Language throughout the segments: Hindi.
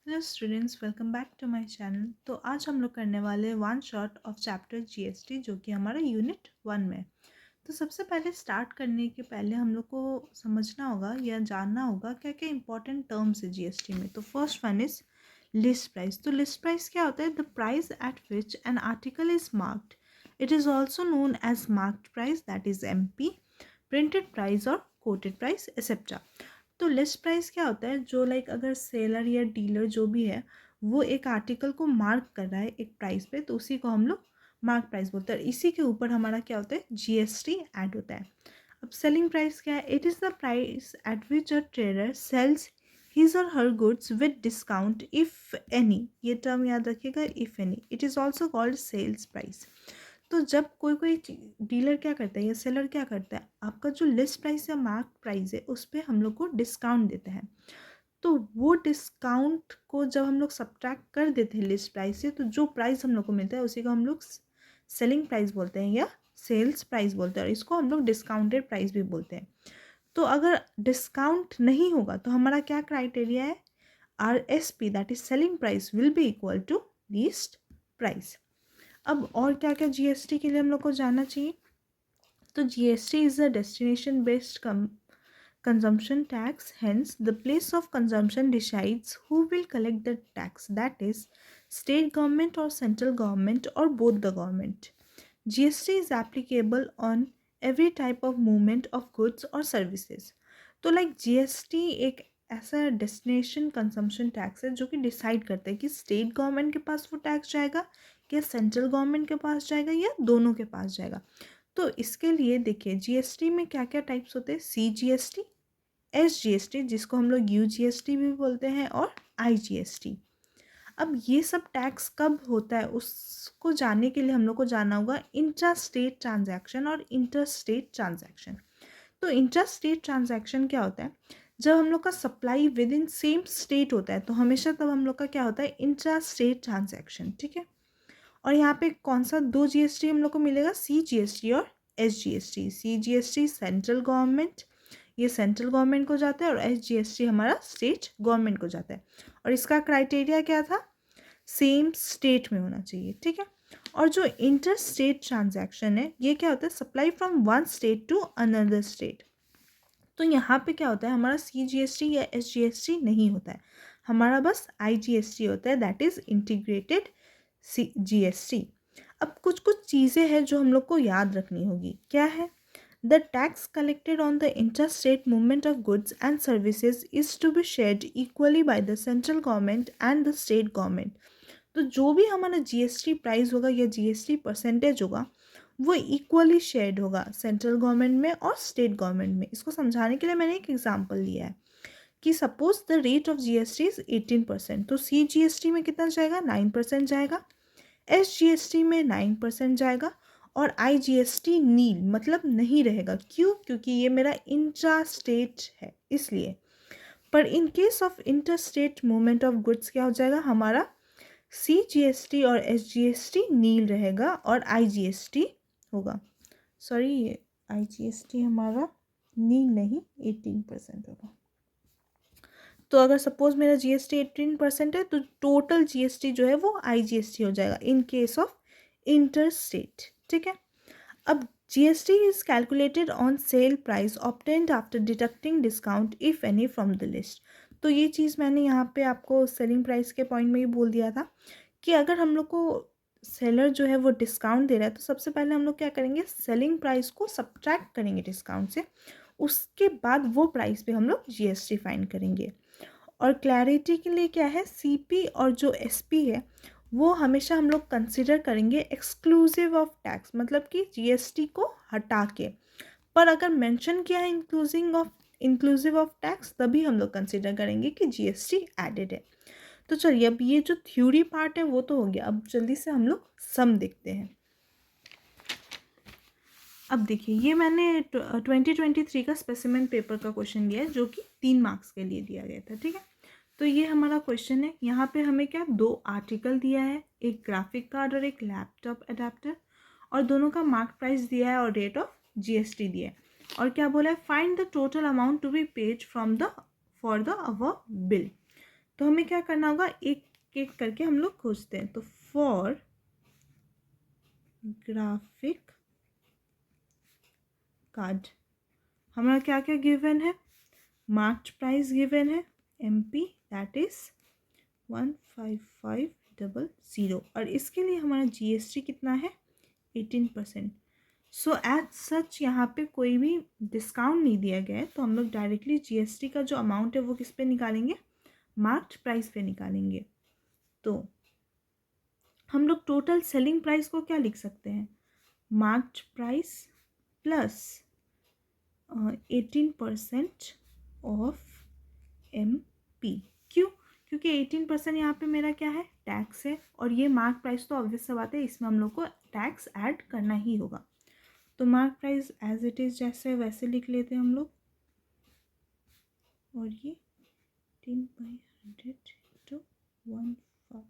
Hello students, welcome back to my channel. तो आज हम लोग करने वाले हैं one shot of chapter GST, जो कि हमारा यूनिट 1 में है। तो सबसे पहले स्टार्ट करने के पहले हम लोग को समझना होगा या जानना होगा क्या क्या इंपॉर्टेंट टर्म्स है जीएसटी में। तो first one is list price. तो लिस्ट प्राइस क्या होता है? The price at which an article is marked. It is also known as marked price, that is MP, printed price और कोटेड प्राइस एक्सेट्रा। तो लिस्ट प्राइस क्या होता है? जो अगर सेलर या डीलर जो भी है वो एक आर्टिकल को मार्क कर रहा है एक प्राइस पे, तो उसी को हम लोग मार्क प्राइस बोलते हैं। इसी के ऊपर हमारा क्या होता है? जीएसटी ऐड होता है। अब सेलिंग प्राइस क्या है? It is the price at which a trader sells his or her goods with discount if any. ये टर्म याद रखिएगा, if any. It is also called sales price. तो जब कोई कोई डीलर क्या करता है या सेलर क्या करता है, आपका जो लिस्ट प्राइस या मार्क प्राइस है उस पर हम लोग को डिस्काउंट देते हैं। तो वो डिस्काउंट को जब हम लोग सब्ट्रैक्ट कर देते हैं लिस्ट प्राइस से, तो जो प्राइस हम लोग को मिलता है उसी को हम लोग सेलिंग प्राइस बोलते हैं या सेल्स प्राइस बोलते हैं, और इसको हम लोग डिस्काउंटेड प्राइस भी बोलते हैं। तो अगर डिस्काउंट नहीं होगा तो हमारा क्या क्राइटेरिया है? RSP, that is selling price, will be equal to list price. अब और क्या क्या जीएसटी के लिए हम लोग को जानना चाहिए? तो GST is a destination based consumption tax, hence the place of consumption decides who will collect the tax, that is state government or central government or both the government. GST is applicable on every type of movement of goods or services. तो GST एक ऐसा डेस्टिनेशन कंजम्पशन टैक्स है जो कि डिसाइड करता है कि स्टेट गवर्नमेंट के पास वो टैक्स जाएगा या सेंट्रल गवर्नमेंट के पास जाएगा या दोनों के पास जाएगा। तो इसके लिए देखिए जीएसटी में क्या क्या टाइप्स होते हैं? CGST, SGST जिसको हम लोग UGST भी बोलते हैं, और IGST। अब ये सब टैक्स कब होता है उसको जानने के लिए हम लोग को जानना होगा इंट्रा स्टेट ट्रांजैक्शन और इंटर स्टेट ट्रांजैक्शन। तो इंट्रा स्टेट ट्रांजैक्शन क्या होता है? जब हम लोग का supply with in same state होता है तो हमेशा तब हम लोग का क्या होता है? इंट्रा स्टेट ट्रांजैक्शन, ठीक है। और यहाँ पे कौन सा दो जीएसटी हम लोग को मिलेगा? CGST और SGST। CGST सेंट्रल गवर्नमेंट, ये सेंट्रल गवर्नमेंट को जाता है, और SGST हमारा स्टेट गवर्नमेंट को जाता है। और इसका क्राइटेरिया क्या था? सेम स्टेट में होना चाहिए, ठीक है। और जो इंटर स्टेट ट्रांजैक्शन है ये क्या होता है? Supply from one state to another state. तो यहाँ पे क्या होता है? हमारा CGST या SGST नहीं होता है, हमारा बस IGST होता है, दैट इज इंटीग्रेटेड GST। अब कुछ कुछ चीज़ें हैं जो हम लोग को याद रखनी होगी। क्या है? The tax collected on the interstate movement of goods and services is to be shared equally by the central government and the state government. तो जो भी हमारा GST प्राइस होगा या GST परसेंटेज होगा वो इक्वली शेयर्ड होगा सेंट्रल गवर्नमेंट में और स्टेट गवर्नमेंट में। इसको समझाने के लिए मैंने एक एग्जांपल लिया है कि suppose the rate of GST is 18%, तो CGST में कितना जाएगा? 9% जाएगा, SGST में 9% जाएगा, और IGST नील मतलब नहीं रहेगा। क्यों? क्योंकि ये मेरा इंट्रा स्टेट है इसलिए। पर in case of inter state movement of goods क्या हो जाएगा? हमारा CGST और SGST नील रहेगा और IGST होगा। सॉरी, ये IGST हमारा नील नहीं 18% होगा। तो अगर सपोज मेरा GST 18% है तो टोटल GST जो है वो IGST हो जाएगा in case of inter state, ठीक है। अब GST is calculated on sale price obtained after deducting discount if any from the list. तो ये चीज़ मैंने यहाँ पे आपको सेलिंग प्राइस के पॉइंट में ही बोल दिया था कि अगर हम लोग को सेलर जो है वो डिस्काउंट दे रहा है तो सबसे पहले हम लोग क्या करेंगे? सेलिंग प्राइस को सब्ट्रैक्ट करेंगे डिस्काउंट से, उसके बाद वो प्राइस पे हम लोग GST फाइन करेंगे। और क्लैरिटी के लिए क्या है? CP और जो SP है वो हमेशा हम लोग कंसिडर करेंगे एक्सक्लूसिव ऑफ टैक्स, मतलब कि GST को हटा के। पर अगर मेंशन किया है इंक्लूसिव ऑफ टैक्स तभी हम लोग कंसिडर करेंगे कि GST एडेड है। तो चलिए, अब ये जो थ्योरी पार्ट है वो तो हो गया, अब जल्दी से हम लोग सम देखते हैं। अब देखिए, ये मैंने 2023 का स्पेसिमेन पेपर का क्वेश्चन लिया है जो कि 3 मार्क्स के लिए दिया गया था, ठीक है। तो ये हमारा क्वेश्चन है। यहाँ पे हमें क्या 2 आर्टिकल दिया है, एक ग्राफिक कार्ड और एक लैपटॉप अडेप्टर, और दोनों का मार्क प्राइस दिया है और रेट ऑफ GST दिया है। और क्या बोला है? Find the total amount to be paid for the above bill. तो हमें क्या करना होगा, एक एक करके हम लोग खोजते हैं। तो फॉर ग्राफिक कार्ड हमारा क्या क्या गिवन है, मार्क्ड प्राइस गिवन है MP, दैट इज 15500, और इसके लिए हमारा GST कितना है 18%। सो एज सच यहाँ पे कोई भी डिस्काउंट नहीं दिया गया है, तो हम लोग डायरेक्टली GST का जो अमाउंट है वो किस पे निकालेंगे, मार्क्ड प्राइस पे निकालेंगे। तो हम लोग टोटल सेलिंग प्राइस को क्या लिख सकते हैं, marked price plus 18% of MP। क्यों, क्योंकि 18% यहाँ पे मेरा क्या है, टैक्स है, और ये मार्क प्राइस तो ऑब्वियस सा बात है, इसमें हम लोग को टैक्स ऐड करना ही होगा। तो mark price as it is जैसे वैसे लिख लेते हैं हम लोग, और ये 10/100 to 1/5।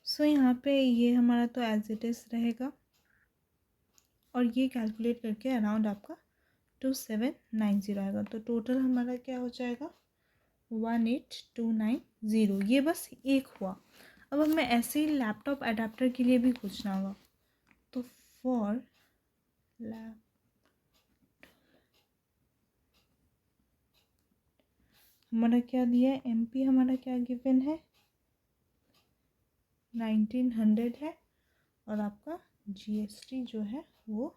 सो यहाँ पे ये हमारा तो एज इट इज़ रहेगा, और ये कैलकुलेट करके अराउंड आपका 2790 आएगा। तो टोटल हमारा क्या हो जाएगा 18290। ये बस एक हुआ। अब हमें ऐसे ही लैपटॉप अडेप्टर के लिए भी पूछना होगा। तो फॉर लैप हमारा क्या दिया है, MP हमारा क्या गिवन है 1900 है, और आपका GST जो है वो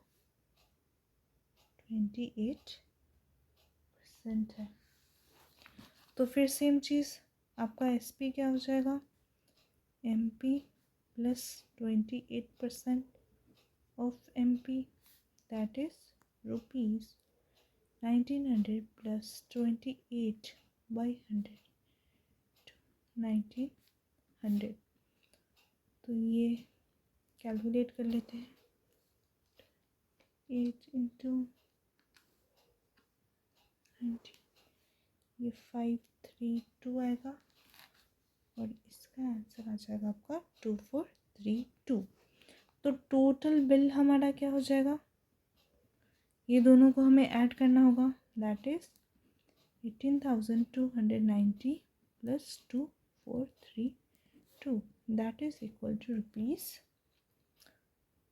28% है। तो फिर सेम चीज़ आपका SP क्या हो जाएगा, MP plus 28% of MP, that is ₹1900 plus 28/100 1900। तो ये कैलकुलेट कर लेते हैं, 8 × 19, ये 532 आएगा, और इसका आंसर आ जाएगा आपका 2432। तो टोटल बिल हमारा क्या हो जाएगा, ये दोनों को हमें ऐड करना होगा, that is 18,290 plus 2432, that is equal to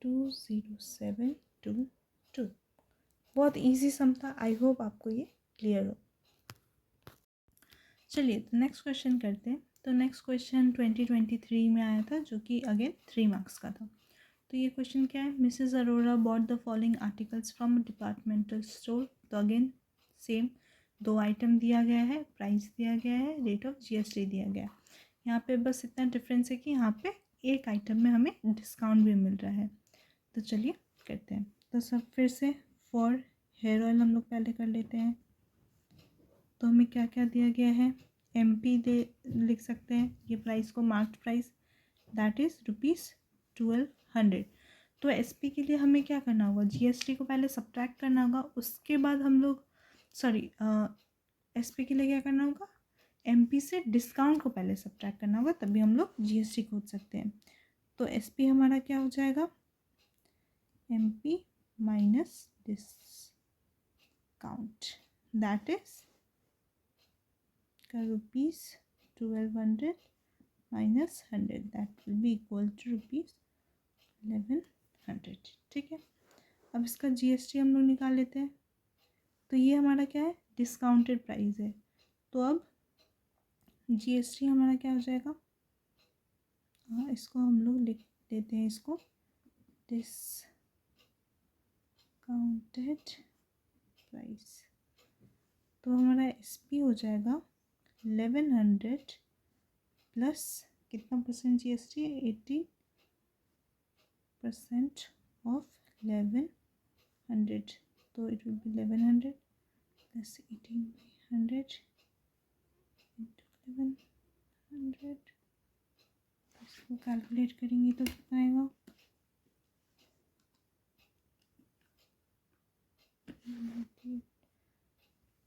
₹20722। बहुत इजी सम था, आई होप आपको ये क्लियर हो। चलिए तो नेक्स्ट क्वेश्चन करते हैं। तो नेक्स्ट क्वेश्चन 2023 में आया था, जो कि अगेन 3 मार्क्स का था। तो ये क्वेश्चन क्या है, Mrs Arora bought the following articles from departmental store. तो अगेन सेम 2 आइटम दिया गया है, प्राइस दिया गया है, रेट ऑफ GST दिया गया है। यहाँ पे बस इतना डिफरेंस है कि यहाँ पे एक आइटम में हमें डिस्काउंट भी मिल रहा है। तो चलिए करते हैं। तो सब फिर से फॉर हेयर ऑयल हम लोग पहले कर लेते हैं। तो हमें क्या क्या दिया गया है, MP दे लिख सकते हैं, ये प्राइस को मार्क्ड प्राइस, दैट इज़ ₹1200। तो SP के लिए हमें क्या करना होगा, GST को पहले सब्ट्रैक्ट करना होगा, उसके बाद हम लोग SP के लिए क्या करना होगा, MP से डिस्काउंट को पहले सब्ट्रैक्ट करना होगा, तभी हम लोग GST खोज सकते हैं। तो SP हमारा क्या हो जाएगा, MP minus discount, that is का ₹1200 minus 100, that will be equal to ₹1100। ठीक है, अब इसका GST हम लोग निकाल लेते हैं। तो ये हमारा क्या है, डिस्काउंटेड प्राइस है। तो अब GST हमारा क्या हो जाएगा, इसको हम लोग लिख देते हैं, इसको डिस्काउंटेड प्राइस। तो हमारा SP हो जाएगा 1100 प्लस कितना परसेंट GST, 80% ऑफ 1100। तो it will be 1100 plus 1800 into 1100। इसको कैलकुलेट करेंगे तो कितना आएगा,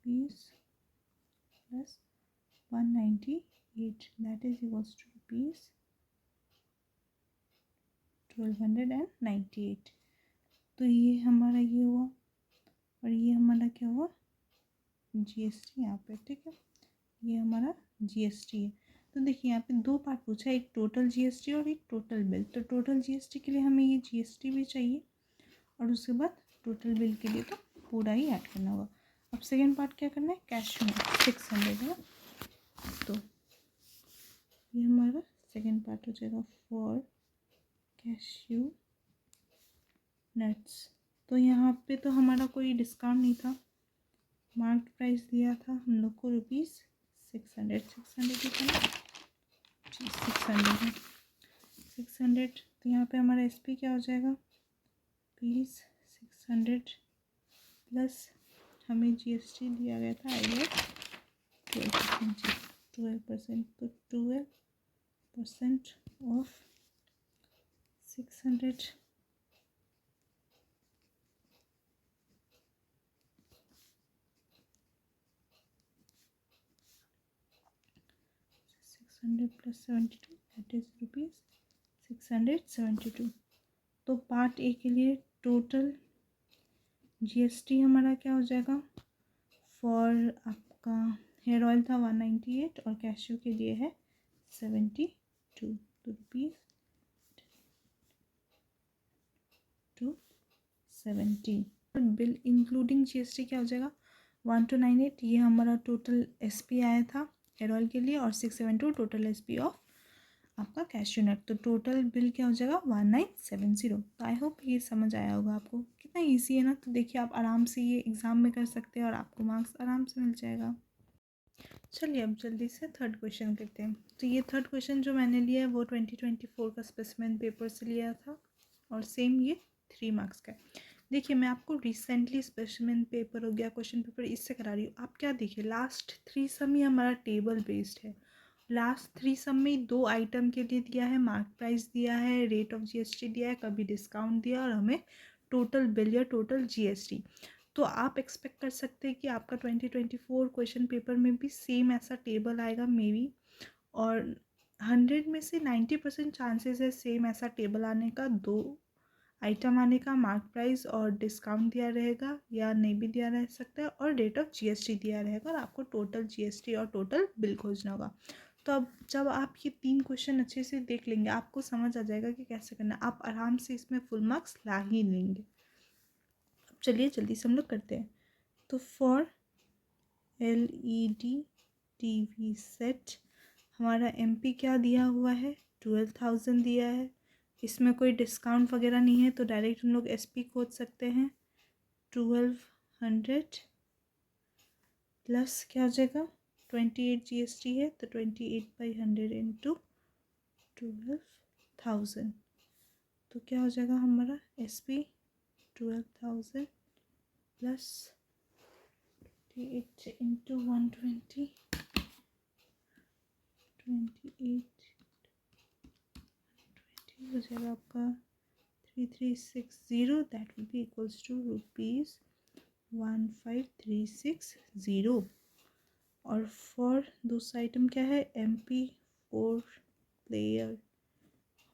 20 plus 198, that is equals to ₹1298। तो ये हमारा ये हुआ, और ये हमारा क्या हुआ जीएसटी यहाँ पे, ठीक है, ये हमारा जीएसटी है। तो देखिए यहाँ पे दो पार्ट पूछा है, एक टोटल जीएसटी और एक टोटल बिल। तो टोटल जीएसटी के लिए हमें ये जीएसटी भी चाहिए और उसके बाद टोटल बिल के लिए तो पूरा ही ऐड करना होगा। अब सेकेंड पार्ट क्या करना है, कैश में 600 है। तो ये हमारा सेकेंड पार्ट हो जाएगा फॉर कैश्यू नट्स। तो यहाँ पे तो हमारा कोई डिस्काउंट नहीं था, मार्केट प्राइस दिया था हम लोग को ₹600 ही था ना जी, 600 है, 600। तो यहाँ पे हमारा SP क्या हो जाएगा, ₹600 प्लस हमें GST दिया गया था आई 12%, 12%। तो 12% ऑफ 600 600 प्लस 72 दैट इज ₹672। तो पार्ट ए के लिए टोटल जीएसटी हमारा क्या हो जाएगा, फॉर आपका हेयर ऑयल था 198 और कैश्यू के लिए है 72, तो ₹270। बिल इंक्लूडिंग जीएसटी क्या हो जाएगा, 1298, ये हमारा टोटल SP आया था हेयर ऑयल के लिए, और 672 टोटल SP ऑफ आपका कैश्यू नट। तो टोटल बिल क्या हो जाएगा 1970। तो आई होप ये समझ आया होगा आपको, कितना इजी है ना। तो देखिए आप आराम से ये एग्ज़ाम में कर सकते हैं और आपको मार्क्स आराम से मिल जाएगा। चलिए अब जल्दी से थर्ड क्वेश्चन करते हैं। तो ये थर्ड क्वेश्चन जो मैंने लिया है वो 2024 का स्पेसिमेन पेपर से लिया था और सेम ये 3 मार्क्स का है। देखिए मैं आपको रिसेंटली स्पेसिमेन पेपर हो गया, क्वेश्चन पेपर इससे करा रही हूँ। आप क्या देखिए, लास्ट 3 सम ही हमारा टेबल बेस्ड है। लास्ट 3 सम में 2 आइटम के लिए दिया है, मार्क प्राइस दिया है, रेट ऑफ जीएसटी दिया है, कभी डिस्काउंट दिया और हमें टोटल बिल या टोटल जीएसटी। तो आप एक्सपेक्ट कर सकते हैं कि आपका 2024 क्वेश्चन पेपर में भी सेम ऐसा टेबल आएगा मे बी, और 100 में से 90% चांसेस है सेम ऐसा टेबल आने का, 2 आइटम आने का, मार्क प्राइस और डिस्काउंट दिया रहेगा या नहीं भी दिया रह सकता है, और रेट ऑफ जीएसटी दिया रहेगा, और आपको टोटल जीएसटी और टोटल बिल खोजना होगा। तो अब जब आप ये 3 क्वेश्चन अच्छे से देख लेंगे आपको समझ आ जाएगा कि कैसे करना है, आप आराम से इसमें फुल मार्क्स ला ही लेंगे। अब चलिए जल्दी से हम लोग करते हैं। तो फॉर LED TV सेट हमारा MP क्या दिया हुआ है, 12,000 दिया है। इसमें कोई डिस्काउंट वगैरह नहीं है तो डायरेक्ट हम लोग SP खोज सकते हैं। 1200 प्लस क्या हो जाएगा, 28 GST है तो 28/100 इंटू 12,000। तो क्या हो जाएगा हमारा SP 12,000 प्लस 28 इंटू 120, 28 हो जाएगा आपका 3360, that will be equals to ₹15,360। और फॉर दूसरा आइटम क्या है, MP4 प्लेयर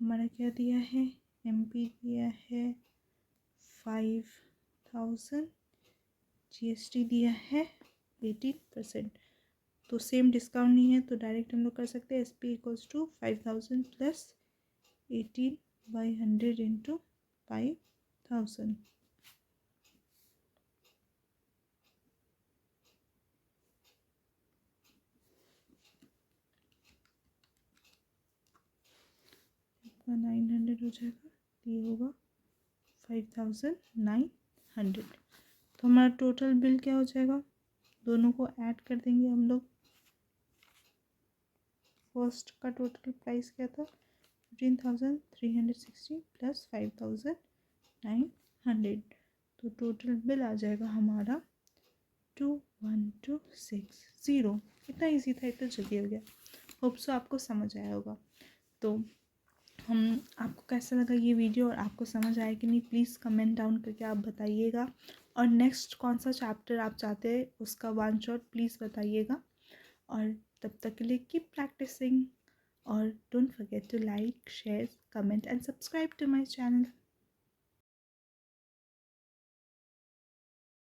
हमारा क्या दिया है, MP दिया है 5,000, GST दिया है 18%। तो सेम डिस्काउंट नहीं है तो डायरेक्ट हम लोग कर सकते हैं SP equals to 5,000 plus 18/100 into 5,000। आपका 900 हो जाएगा, ये होगा 5,900। तो हमारा टोटल बिल क्या हो जाएगा, दोनों को ऐड कर देंगे हम लोग। फर्स्ट का टोटल प्राइस क्या था, 15,360 प्लस 5,900। तो टोटल बिल आ जाएगा हमारा 21,260। इतना इजी था, इतना जल्दी हो गया। होप सो आपको समझ आया होगा। तो हम आपको कैसा लगा ये वीडियो और आपको समझ आया कि नहीं, प्लीज़ कमेंट डाउन करके आप बताइएगा। और नेक्स्ट कौन सा चैप्टर आप चाहते हैं उसका 1 शॉट प्लीज़ बताइएगा। और तब तक के लिए कीप प्रैक्टिसिंग और don't forget to like, share, comment and subscribe to my channel.